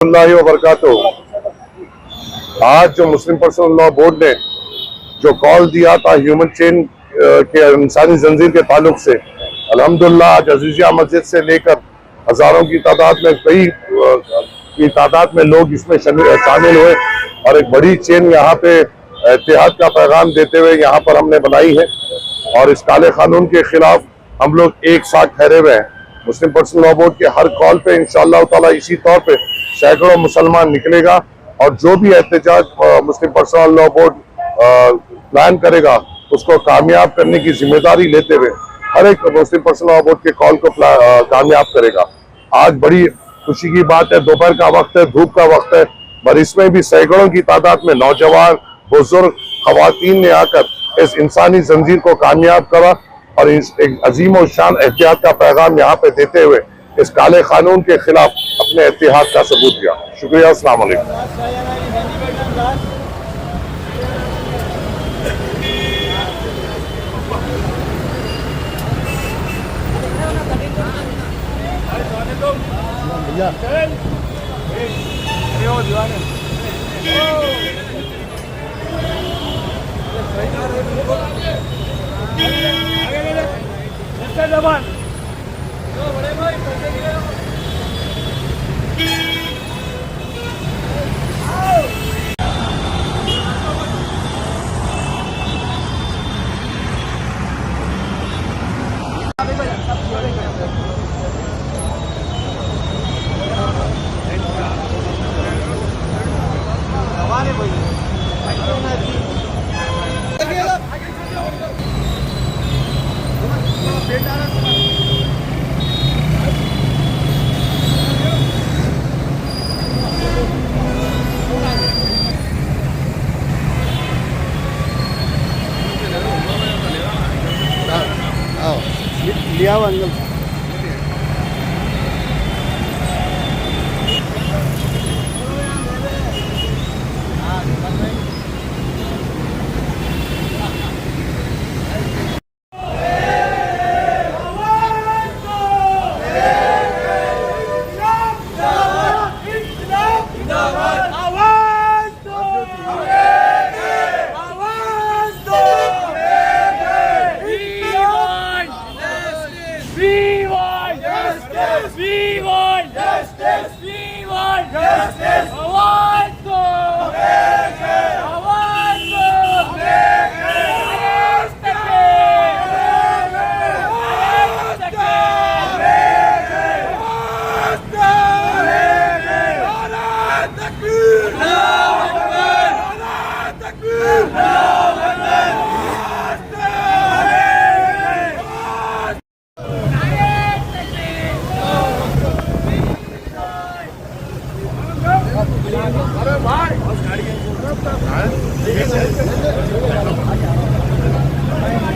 اللہ وبرکاتہ۔ آج جو مسلم پرسنل لا بورڈ نے جو کال دیا تھا ہیومن چین کے انسانی زنجیر کے تعلق سے، الحمدللہ آج عزیزیہ مسجد سے لے کر ہزاروں کی تعداد میں لوگ اس میں شامل ہوئے اور ایک بڑی چین یہاں پہ اتحاد کا پیغام دیتے ہوئے یہاں پر ہم نے بنائی ہے، اور اس کالے قانون کے خلاف ہم لوگ ایک ساتھ ٹھہرے ہوئے ہیں۔ مسلم پرسنل لا بورڈ کے ہر کال پہ انشاءاللہ تعالی اسی طور پہ سینکڑوں مسلمان نکلے گا، اور جو بھی احتجاج مسلم پرسنل لا بورڈ پلان کرے گا اس کو کامیاب کرنے کی ذمہ داری لیتے ہوئے ہر ایک مسلم پرسنل لا بورڈ کے کال کو کامیاب کرے گا۔ آج بڑی خوشی کی بات ہے، دوپہر کا وقت ہے، دھوپ کا وقت ہے، پر اس میں بھی سینکڑوں کی تعداد میں نوجوان، بزرگ، خواتین نے آ کر اس انسانی زنجیر کو کامیاب کرا اور ایک عظیم و شان احتیاط کا پیغام یہاں پہ دیتے ہوئے اس کالے قانون کے خلاف اپنے اتحاد کا ثبوت دیا۔ شکریہ، السلام علیکم۔ लिया हुआ अंकल।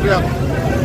Yeah.